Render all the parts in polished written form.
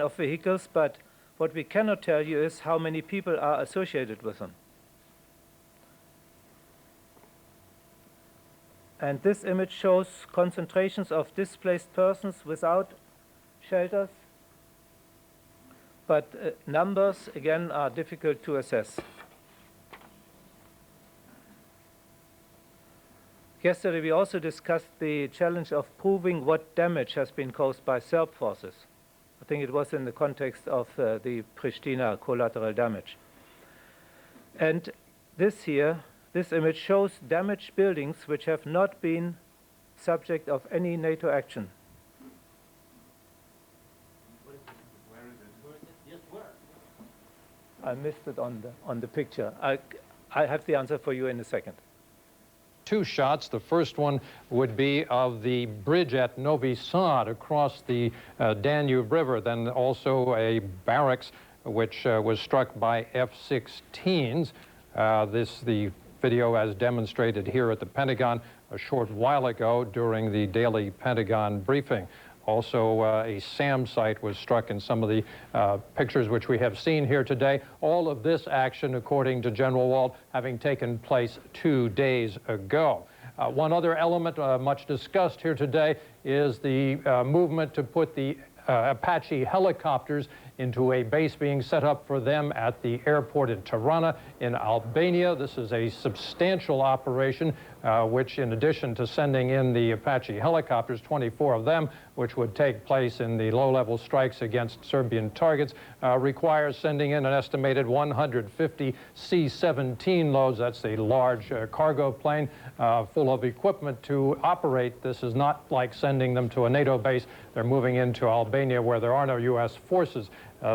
of vehicles, but what we cannot tell you is how many people are associated with them. And this image shows concentrations of displaced persons without shelters, but numbers, again, are difficult to assess. Yesterday, we also discussed the challenge of proving what damage has been caused by Serb forces. I think it was in the context of the Pristina collateral damage. And this image shows damaged buildings which have not been subject of any NATO action. Where is it? Yes, where? I missed it on the picture. I have the answer for you in a second. Two shots. The first one would be of the bridge at Novi Sad across the Danube River, then also a barracks which was struck by F-16s. The video as demonstrated here at the Pentagon a short while ago during the daily Pentagon briefing. Also, a SAM site was struck in some of the pictures which we have seen here today. All of this action, according to General Wald, having taken place 2 days ago. One other element much discussed here today is the movement to put the Apache helicopters into a base being set up for them at the airport in Tirana in Albania. This is a substantial operation which, in addition to sending in the Apache helicopters, 24 of them, which would take place in the low-level strikes against Serbian targets, requires sending in an estimated 150 C-17 loads. That's a large cargo plane full of equipment to operate. This is not like sending them to a NATO base. They're moving into Albania where there are no U.S. forces.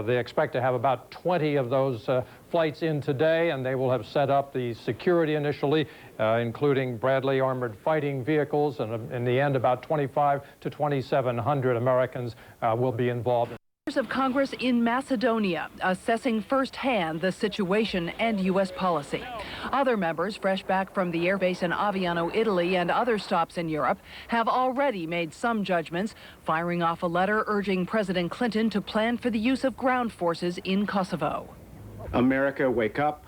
They expect to have about 20 of those flights in today, and they will have set up the security initially, including Bradley armored fighting vehicles, and in the end, about 25 to 2,700 Americans will be involved. Members of Congress in Macedonia assessing firsthand the situation and U.S. policy. Other members, fresh back from the airbase in Aviano, Italy, and other stops in Europe, have already made some judgments, firing off a letter urging President Clinton to plan for the use of ground forces in Kosovo. America, wake up.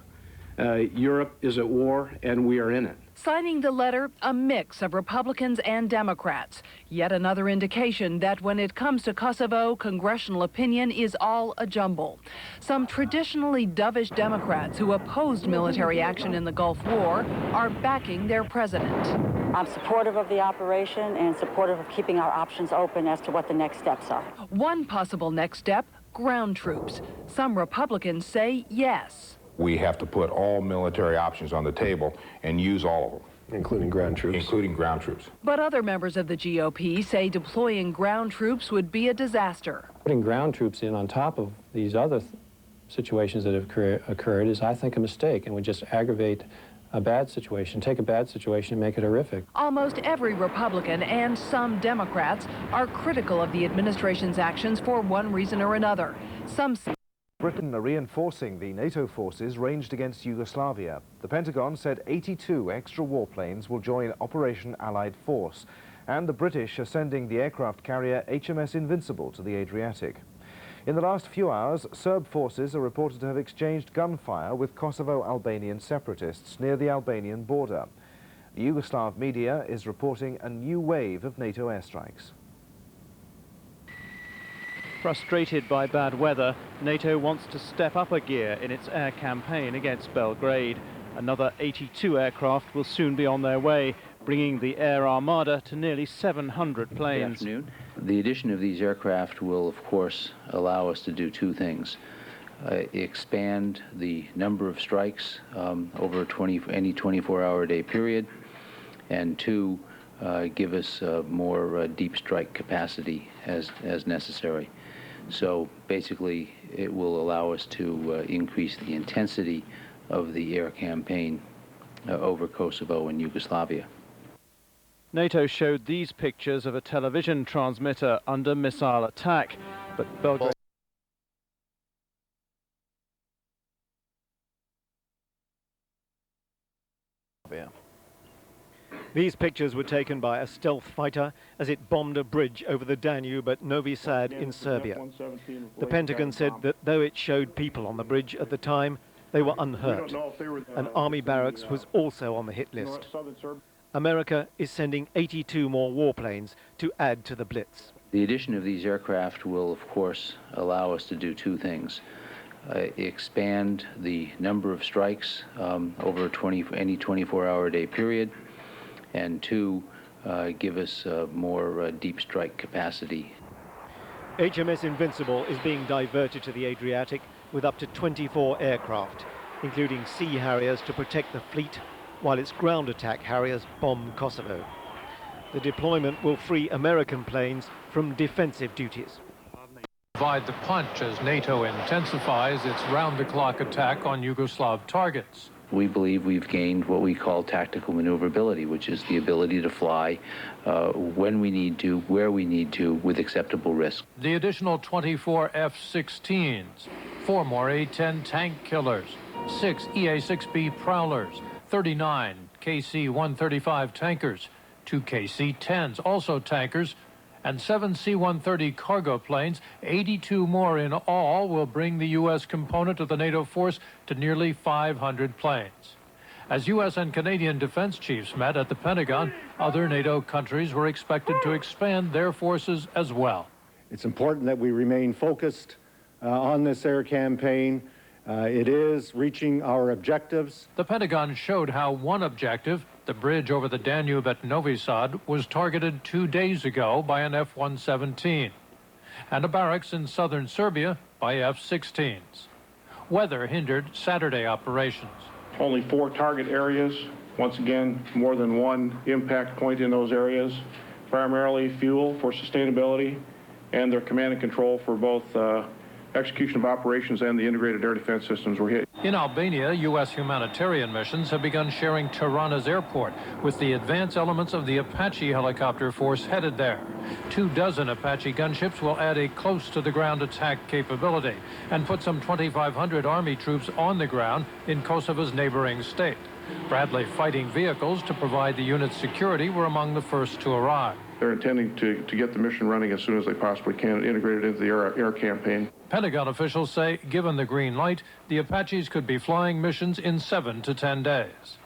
Europe is at war, and we are in it. Signing the letter, a mix of Republicans and Democrats. Yet another indication that when it comes to Kosovo, congressional opinion is all a jumble. Some traditionally dovish Democrats who opposed military action in the Gulf War are backing their president. I'm supportive of the operation and supportive of keeping our options open as to what the next steps are. One possible next step, ground troops. Some Republicans say yes. We have to put all military options on the table and use all of them. Including ground troops. Including ground troops. But other members of the GOP say deploying ground troops would be a disaster. Putting ground troops in on top of these other situations that have occurred is, I think, a mistake, and would just aggravate a bad situation, take a bad situation and make it horrific. Almost every Republican and some Democrats are critical of the administration's actions for one reason or another. Some Britain are reinforcing the NATO forces ranged against Yugoslavia. The Pentagon said 82 extra warplanes will join Operation Allied Force, and the British are sending the aircraft carrier HMS Invincible to the Adriatic. In the last few hours, Serb forces are reported to have exchanged gunfire with Kosovo-Albanian separatists near the Albanian border. The Yugoslav media is reporting a new wave of NATO airstrikes. Frustrated by bad weather, NATO wants to step up a gear in its air campaign against Belgrade. Another 82 aircraft will soon be on their way, bringing the air armada to nearly 700 planes. Good afternoon. The addition of these aircraft will, of course, allow us to do two things. Expand the number of strikes over any 24-hour-a-day period, and two, give us more deep strike capacity as necessary. So basically, it will allow us to increase the intensity of the air campaign over Kosovo and Yugoslavia. NATO showed these pictures of a television transmitter under missile attack, but Belgrade... These pictures were taken by a stealth fighter as it bombed a bridge over the Danube at Novi Sad in Serbia. The Pentagon said that though it showed people on the bridge at the time, they were unhurt. An army barracks was also on the hit list. America is sending 82 more warplanes to add to the blitz. The addition of these aircraft will, of course, allow us to do two things. Expand the number of strikes over any 24-hour-a-day period, and two, give us more deep strike capacity. HMS Invincible is being diverted to the Adriatic with up to 24 aircraft, including Sea Harriers to protect the fleet, while its ground attack Harriers bomb Kosovo. The deployment will free American planes from defensive duties. Provide the punch as NATO intensifies its round-the-clock attack on Yugoslav targets. We believe we've gained what we call tactical maneuverability, which is the ability to fly when we need to, where we need to, with acceptable risk. The additional 24 F-16s, 4 more A-10 tank killers, 6 EA-6B Prowlers, 39 KC-135 tankers, 2 KC-10s, also tankers, and 7 C-130 cargo planes. 82 more in all will bring the U.S. component of the NATO force to nearly 500 planes. As U.S. and Canadian defense chiefs met at the Pentagon, other NATO countries were expected to expand their forces as well. It's important that we remain focused on this air campaign. It is reaching our objectives. The Pentagon showed how one objective, the bridge over the Danube at Novi Sad, was targeted 2 days ago by an F-117, and a barracks in southern Serbia by F-16s. Weather hindered Saturday operations. Only 4 target areas. Once again, more than one impact point in those areas. Primarily fuel for sustainability and their command and control for both execution of operations and the integrated air defense systems were hit. In Albania, U.S. humanitarian missions have begun sharing Tirana's airport with the advance elements of the Apache helicopter force headed there. 24 Apache gunships will add a close-to-the-ground attack capability and put some 2,500 Army troops on the ground in Kosovo's neighboring state. Bradley fighting vehicles to provide the unit's security were among the first to arrive. They're intending to get the mission running as soon as they possibly can, integrated into the air campaign. Pentagon officials say, given the green light, the Apaches could be flying missions in 7 to 10 days.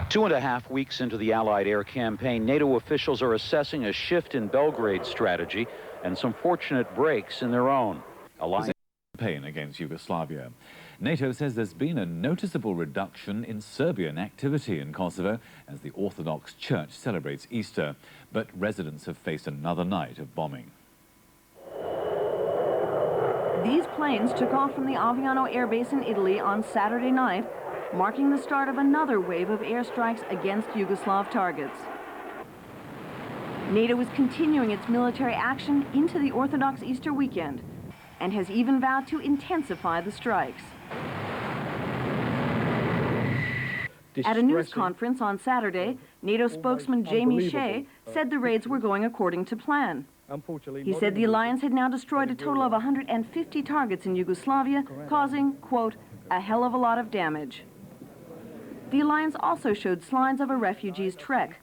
2.5 weeks into the Allied air campaign, NATO officials are assessing a shift in Belgrade's strategy and some fortunate breaks in their own. Alliance campaign against Yugoslavia. NATO says there's been a noticeable reduction in Serbian activity in Kosovo as the Orthodox Church celebrates Easter, but residents have faced another night of bombing. These planes took off from the Aviano Air Base in Italy on Saturday night, marking the start of another wave of airstrikes against Yugoslav targets. NATO is continuing its military action into the Orthodox Easter weekend and has even vowed to intensify the strikes. At a news conference on Saturday, NATO spokesman Jamie Shea said the raids were going according to plan. He said the alliance had now destroyed a total of 150 targets in Yugoslavia, causing, quote, a hell of a lot of damage. The alliance also showed signs of a refugees' trek.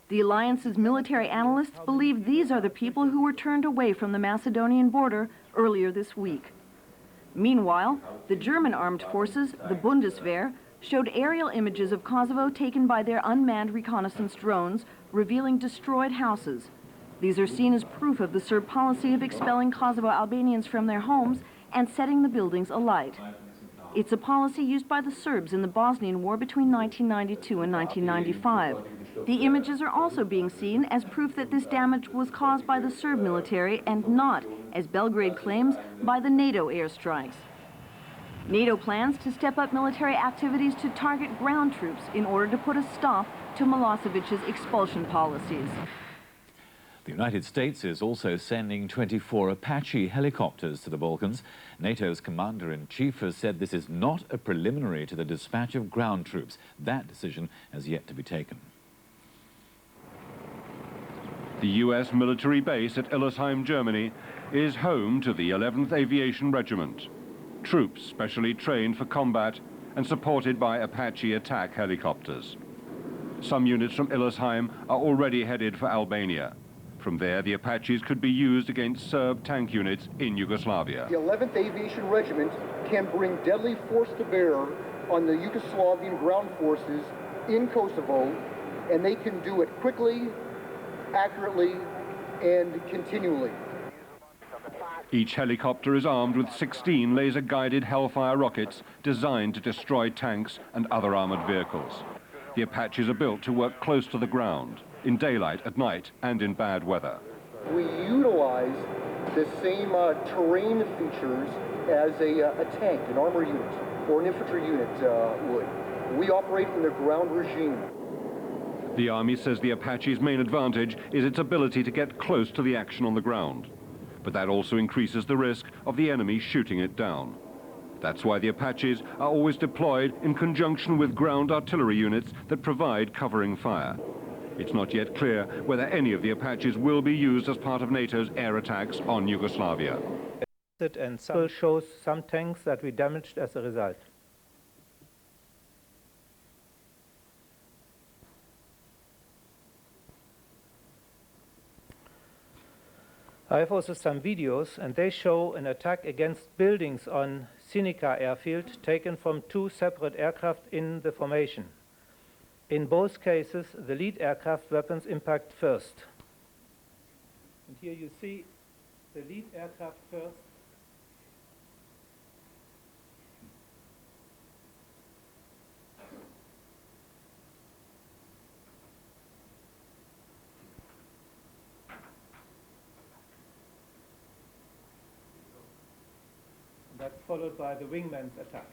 The alliance's military analysts believe these are the people who were turned away from the Macedonian border earlier this week. Meanwhile, the German armed forces, the Bundeswehr, showed aerial images of Kosovo taken by their unmanned reconnaissance drones, revealing destroyed houses. These are seen as proof of the Serb policy of expelling Kosovo Albanians from their homes and setting the buildings alight. It's a policy used by the Serbs in the Bosnian War between 1992 and 1995. The images are also being seen as proof that this damage was caused by the Serb military and not, as Belgrade claims, by the NATO airstrikes. NATO plans to step up military activities to target ground troops in order to put a stop to Milosevic's expulsion policies. The United States is also sending 24 Apache helicopters to the Balkans. NATO's commander-in-chief has said this is not a preliminary to the dispatch of ground troops. That decision has yet to be taken. The U.S. military base at Illesheim, Germany, is home to the 11th Aviation Regiment. Troops specially trained for combat and supported by Apache attack helicopters. Some units from Illesheim are already headed for Albania. From there, the Apaches could be used against Serb tank units in Yugoslavia. The 11th Aviation Regiment can bring deadly force to bear on the Yugoslavian ground forces in Kosovo, and they can do it quickly, accurately, and continually. Each helicopter is armed with 16 laser-guided Hellfire rockets designed to destroy tanks and other armored vehicles. The Apaches are built to work close to the ground, in daylight, at night, and in bad weather. We utilize the same terrain features as a tank, an armor unit, or an infantry unit would. We operate in the ground regime. The Army says the Apache's main advantage is its ability to get close to the action on the ground. But that also increases the risk of the enemy shooting it down. That's why the Apaches are always deployed in conjunction with ground artillery units that provide covering fire. It's not yet clear whether any of the Apaches will be used as part of NATO's air attacks on Yugoslavia. And some shows some tanks that we damaged as a result. I have also some videos, and they show an attack against buildings on Sinica airfield taken from two separate aircraft in the formation. In both cases, the lead aircraft weapons impact first. And here you see the lead aircraft first. That's followed by the wingman's attack.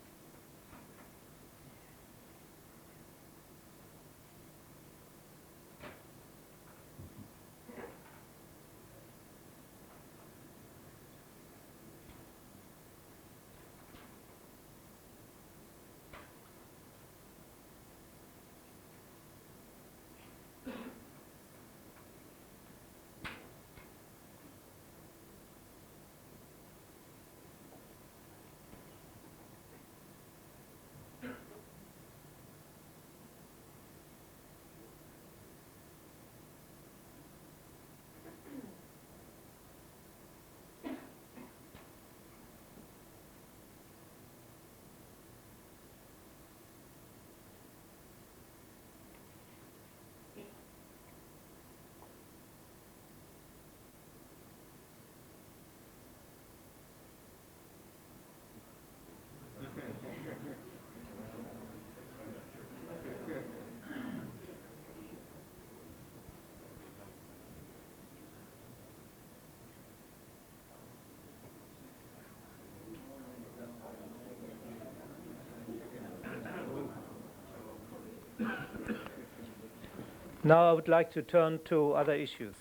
Now I would like to turn to other issues.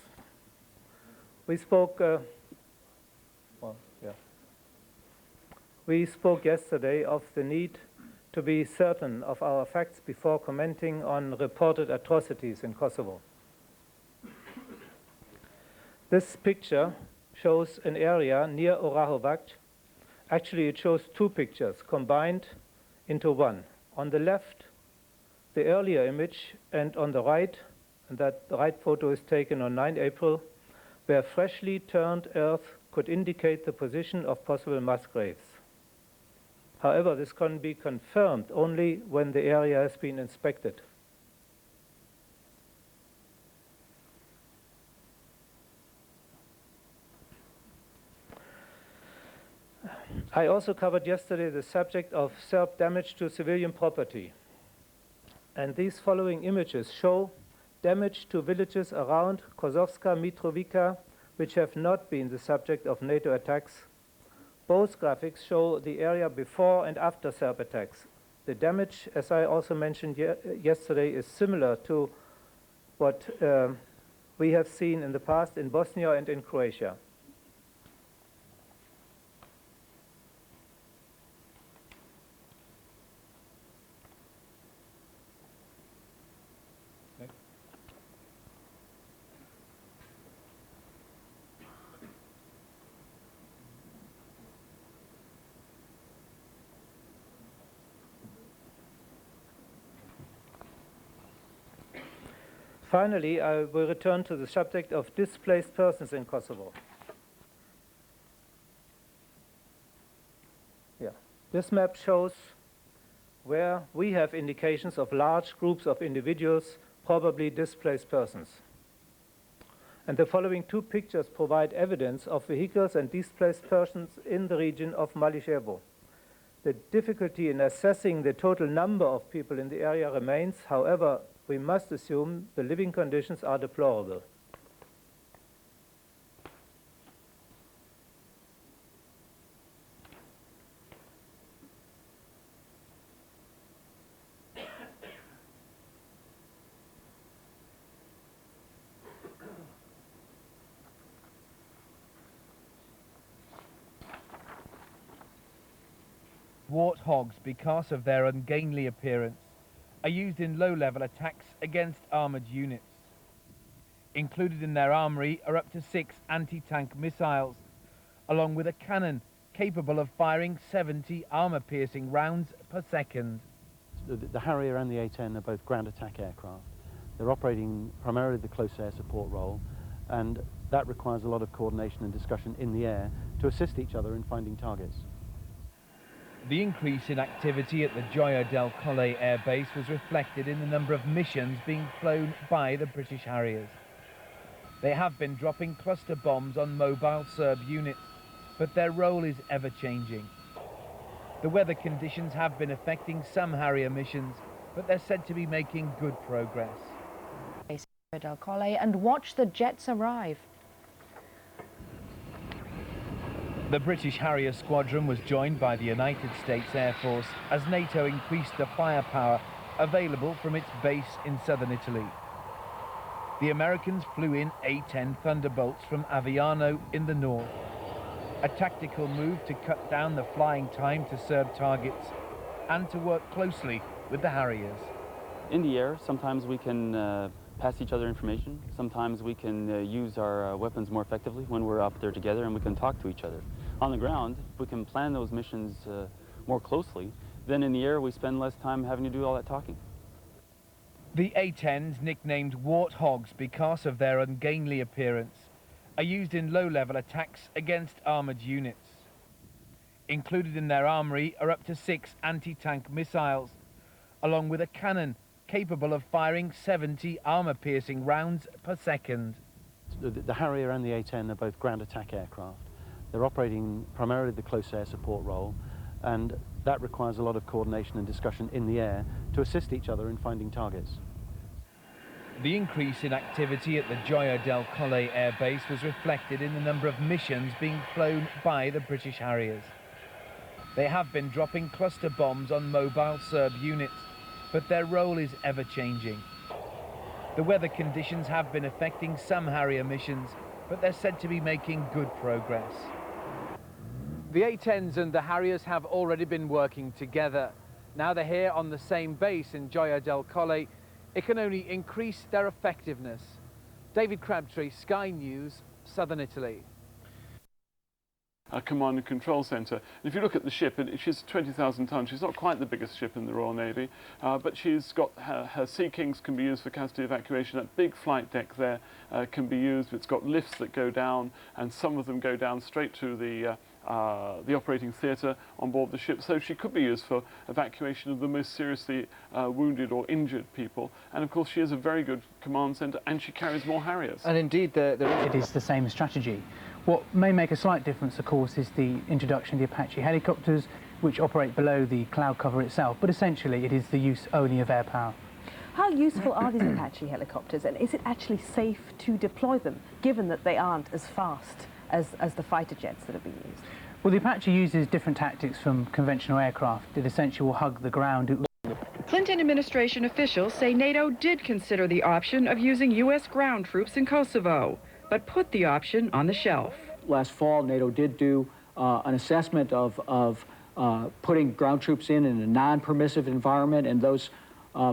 We spoke yesterday of the need to be certain of our facts before commenting on reported atrocities in Kosovo. This picture shows an area near Orahovac. Actually, it shows two pictures combined into one. On the left, the earlier image, and on the right, and that right photo is taken on 9 April, where freshly turned earth could indicate the position of possible mass graves. However, this can be confirmed only when the area has been inspected. I also covered yesterday the subject of Serb damage to civilian property. And these following images show damage to villages around Kosovska Mitrovica, which have not been the subject of NATO attacks. Both graphics show the area before and after Serb attacks. The damage, as I also mentioned yesterday, is similar to what we have seen in the past in Bosnia and in Croatia. Finally, I will return to the subject of displaced persons in Kosovo. This map shows where we have indications of large groups of individuals, probably displaced persons. And the following two pictures provide evidence of vehicles and displaced persons in the region of Mališevo. The difficulty in assessing the total number of people in the area remains. However, we must assume the living conditions are deplorable. Warthogs, because of their ungainly appearance, are used in low-level attacks against armoured units. Included in their armoury are up to 6 anti-tank missiles, along with a cannon capable of firing 70 armour-piercing rounds per second. The Harrier and the A-10 are both ground attack aircraft. They're operating primarily the close air support role, and that requires a lot of coordination and discussion in the air to assist each other in finding targets. The increase in activity at the Gioia del Colle air base was reflected in the number of missions being flown by the British Harriers. They have been dropping cluster bombs on mobile Serb units, but their role is ever-changing. The weather conditions have been affecting some Harrier missions, but they're said to be making good progress. Del Colle and watch the jets arrive. The British Harrier squadron was joined by the United States Air Force as NATO increased the firepower available from its base in southern Italy. The Americans flew in A-10 Thunderbolts from Aviano in the north, a tactical move to cut down the flying time to Serb targets and to work closely with the Harriers. In the air, sometimes we can pass each other information. Sometimes we can use our weapons more effectively when we're up there together and we can talk to each other. On the ground, we can plan those missions more closely. Then in the air, we spend less time having to do all that talking. The A-10s, nicknamed Warthogs because of their ungainly appearance, are used in low-level attacks against armoured units. Included in their armoury are up to 6 anti-tank missiles, along with a cannon capable of firing 70 armour-piercing rounds per second. The Harrier and the A-10 are both ground attack aircraft. They're operating primarily the close air support role, and that requires a lot of coordination and discussion in the air to assist each other in finding targets. The increase in activity at the Gioia del Colle air base was reflected in the number of missions being flown by the British Harriers. They have been dropping cluster bombs on mobile Serb units, but their role is ever-changing. The weather conditions have been affecting some Harrier missions, but they're said to be making good progress. The A-10s and the Harriers have already been working together. Now they're here on the same base in Gioia del Colle. It can only increase their effectiveness. David Crabtree, Sky News, Southern Italy. A command and control centre. And if you look at the ship, she's 20,000 tons. She's not quite the biggest ship in the Royal Navy, but she's got her Sea Kings can be used for casualty evacuation. That big flight deck there can be used. It's got lifts that go down, and some of them go down straight to the operating theatre on board the ship. So she could be used for evacuation of the most seriously wounded or injured people. And of course, she is a very good command centre, and she carries more Harriers. And indeed, it is the same strategy. What may make a slight difference, of course, is the introduction of the Apache helicopters, which operate below the cloud cover itself, but essentially it is the use only of air power. How useful are these Apache helicopters, and is it actually safe to deploy them, given that they aren't as fast as the fighter jets that are being used? Well, the Apache uses different tactics from conventional aircraft. It essentially will hug the ground. Clinton administration officials say NATO did consider the option of using U.S. ground troops in Kosovo, but put the option on the shelf. Last fall, NATO did do an assessment of putting ground troops in a non-permissive environment, and those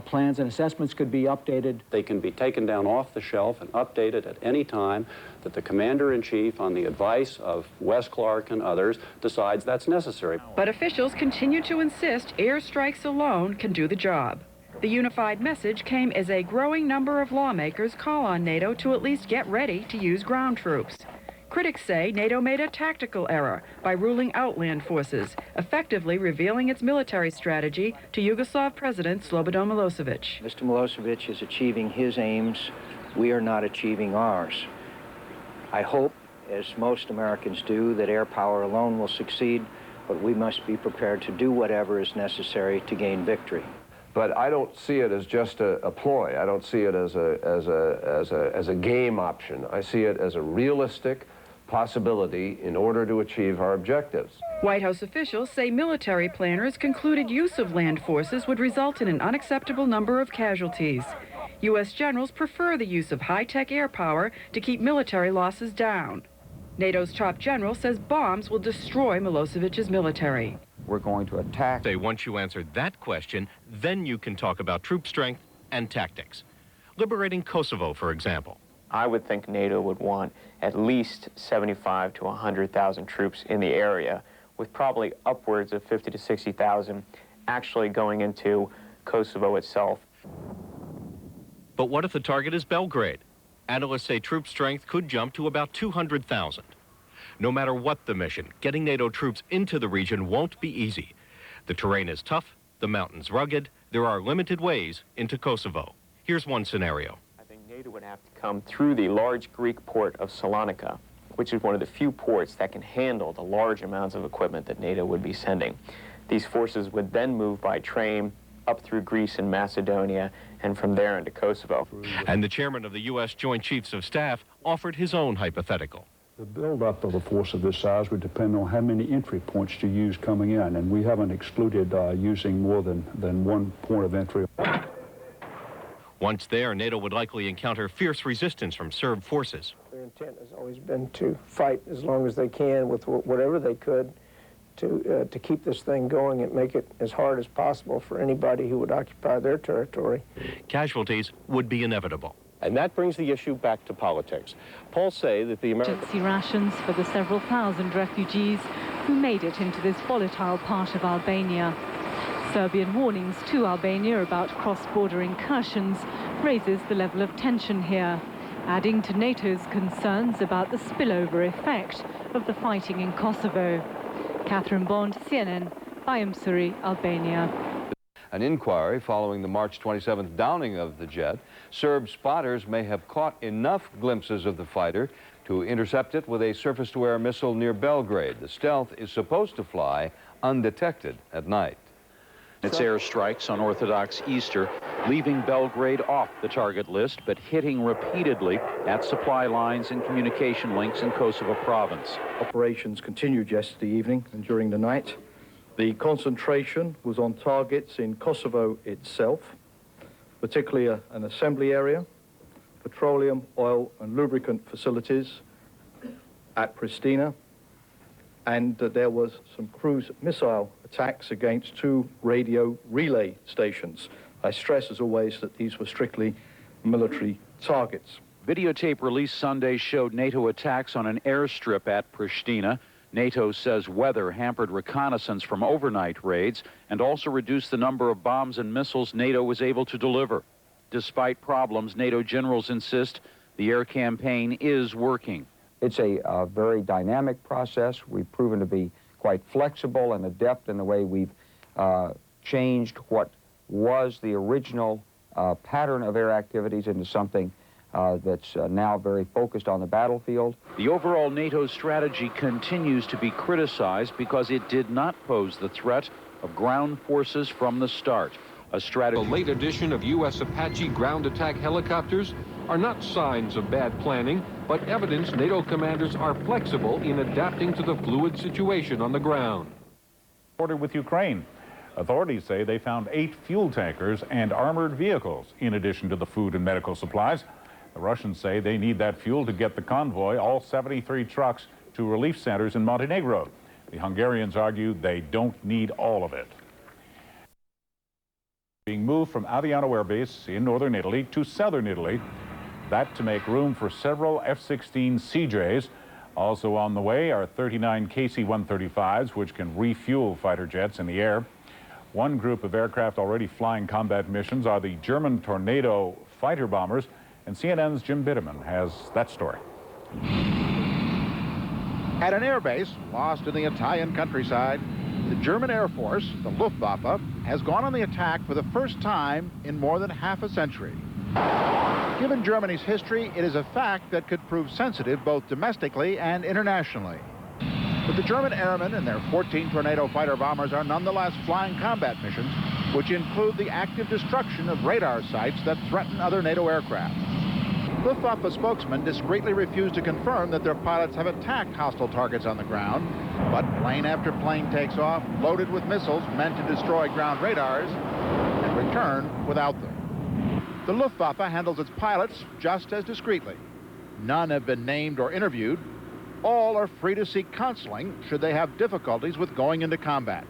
plans and assessments could be updated. They can be taken down off the shelf and updated at any time that the Commander-in-Chief, on the advice of Wes Clark and others, decides that's necessary. But officials continue to insist airstrikes alone can do the job. The unified message came as a growing number of lawmakers call on NATO to at least get ready to use ground troops. Critics say NATO made a tactical error by ruling out land forces, effectively revealing its military strategy to Yugoslav President Slobodan Milosevic. Mr. Milosevic is achieving his aims. We are not achieving ours. I hope, as most Americans do, that air power alone will succeed, but we must be prepared to do whatever is necessary to gain victory. But I don't see it as just a ploy. I don't see it as a game option. I see it as a realistic possibility in order to achieve our objectives. White House officials say military planners concluded use of land forces would result in an unacceptable number of casualties. U.S. generals prefer the use of high-tech air power to keep military losses down. NATO's top general says bombs will destroy Milosevic's military. We're going to attack. Once you answer that question, then you can talk about troop strength and tactics. Liberating Kosovo, for example. I would think NATO would want at least 75 to 100,000 troops in the area, with probably upwards of 50 to 60,000 actually going into Kosovo itself. But what if the target is Belgrade? Analysts say troop strength could jump to about 200,000. No matter what the mission, getting NATO troops into the region won't be easy. The terrain is tough, the mountains rugged, there are limited ways into Kosovo. Here's one scenario. I think NATO would have to come through the large Greek port of Salonika, which is one of the few ports that can handle the large amounts of equipment that NATO would be sending. These forces would then move by train up through Greece and Macedonia, and from there into Kosovo. And the chairman of the U.S. Joint Chiefs of Staff offered his own hypothetical. The buildup of a force of this size would depend on how many entry points to use coming in, and we haven't excluded using more than one point of entry. Once there, NATO would likely encounter fierce resistance from Serb forces. Their intent has always been to fight as long as they can with whatever they could to keep this thing going and make it as hard as possible for anybody who would occupy their territory. Casualties would be inevitable. And that brings the issue back to politics. Polls say that the American... Emergency rations for the several thousand refugees who made it into this volatile part of Albania. Serbian warnings to Albania about cross-border incursions raises the level of tension here, adding to NATO's concerns about the spillover effect of the fighting in Kosovo. Catherine Bond, CNN, Bayamsuri, Albania. An inquiry following the March 27th downing of the jet, Serb spotters may have caught enough glimpses of the fighter to intercept it with a surface-to-air missile near Belgrade. The stealth is supposed to fly undetected at night. Its airstrikes on Orthodox Easter, leaving Belgrade off the target list, but hitting repeatedly at supply lines and communication links in Kosovo province. Operations continued yesterday evening and during the night. The concentration was on targets in Kosovo itself, particularly an assembly area, petroleum, oil and lubricant facilities at Pristina, and there was some cruise missile attacks against 2 radio relay stations. I stress, as always, that these were strictly military targets. Videotape released Sunday showed NATO attacks on an airstrip at Pristina. NATO says weather hampered reconnaissance from overnight raids and also reduced the number of bombs and missiles NATO was able to deliver. Despite problems, NATO generals insist the air campaign is working. It's a very dynamic process. We've proven to be quite flexible and adept in the way we've changed what was the original pattern of air activities into something that's now very focused on the battlefield. The overall NATO strategy continues to be criticized because it did not pose the threat of ground forces from the start. A strategy. The late addition of U.S. Apache ground attack helicopters are not signs of bad planning, but evidence NATO commanders are flexible in adapting to the fluid situation on the ground. Border with Ukraine. Authorities say they found 8 fuel tankers and armored vehicles, in addition to the food and medical supplies. The Russians say they need that fuel to get the convoy, all 73 trucks, to relief centers in Montenegro. The Hungarians argue they don't need all of it. Being moved from Aviano Air Base in northern Italy to southern Italy, that to make room for several F-16 CJs. Also on the way are 39 KC-135s, which can refuel fighter jets in the air. One group of aircraft already flying combat missions are the German Tornado fighter bombers, and CNN's Jim Bitterman has that story. At an airbase lost in the Italian countryside, the German Air Force, the Luftwaffe, has gone on the attack for the first time in more than half a century. Given Germany's history, it is a fact that could prove sensitive both domestically and internationally. But the German airmen and their 14 Tornado fighter bombers are nonetheless flying combat missions, which include the active destruction of radar sites that threaten other NATO aircraft. Luftwaffe spokesman discreetly refused to confirm that their pilots have attacked hostile targets on the ground, but plane after plane takes off, loaded with missiles meant to destroy ground radars, and return without them. The Luftwaffe handles its pilots just as discreetly. None have been named or interviewed. All are free to seek counseling should they have difficulties with going into combat.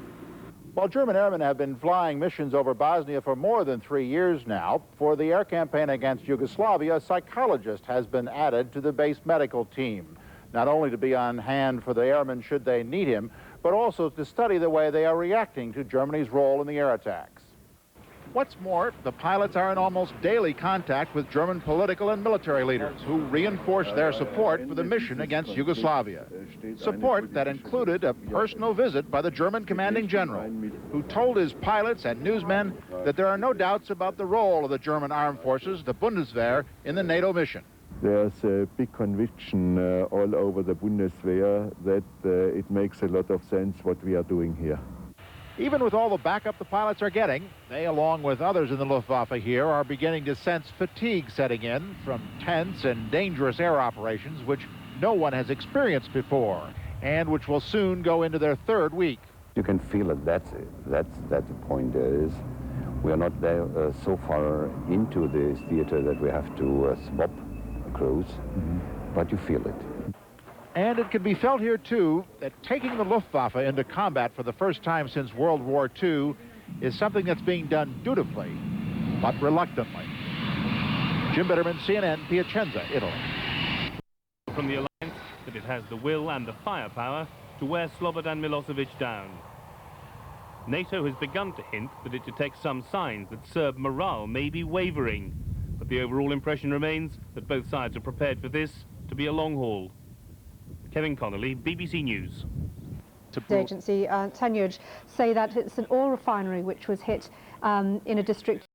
While German airmen have been flying missions over Bosnia for more than 3 years now, for the air campaign against Yugoslavia, a psychologist has been added to the base medical team, not only to be on hand for the airmen should they need him, but also to study the way they are reacting to Germany's role in the air attacks. What's more, the pilots are in almost daily contact with German political and military leaders who reinforce their support for the mission against Yugoslavia. Support that included a personal visit by the German commanding general, who told his pilots and newsmen that there are no doubts about the role of the German armed forces, the Bundeswehr, in the NATO mission. There's a big conviction all over the Bundeswehr that it makes a lot of sense what we are doing here. Even with all the backup the pilots are getting, they, along with others in the Luftwaffe here, are beginning to sense fatigue setting in from tense and dangerous air operations which no one has experienced before, and which will soon go into their third week. You can feel it. That's the point. Is we are not there so far into this theater that we have to swap crews, but you feel it. And it can be felt here, too, that taking the Luftwaffe into combat for the first time since World War II is something that's being done dutifully, but reluctantly. Jim Bitterman, CNN, Piacenza, Italy. From the alliance that it has the will and the firepower to wear Slobodan Milosevic down. NATO has begun to hint that it detects some signs that Serb morale may be wavering, but the overall impression remains that both sides are prepared for this to be a long haul. Kevin Connolly, BBC News. The agency, Tanyuj, say that it's an oil refinery which was hit in a district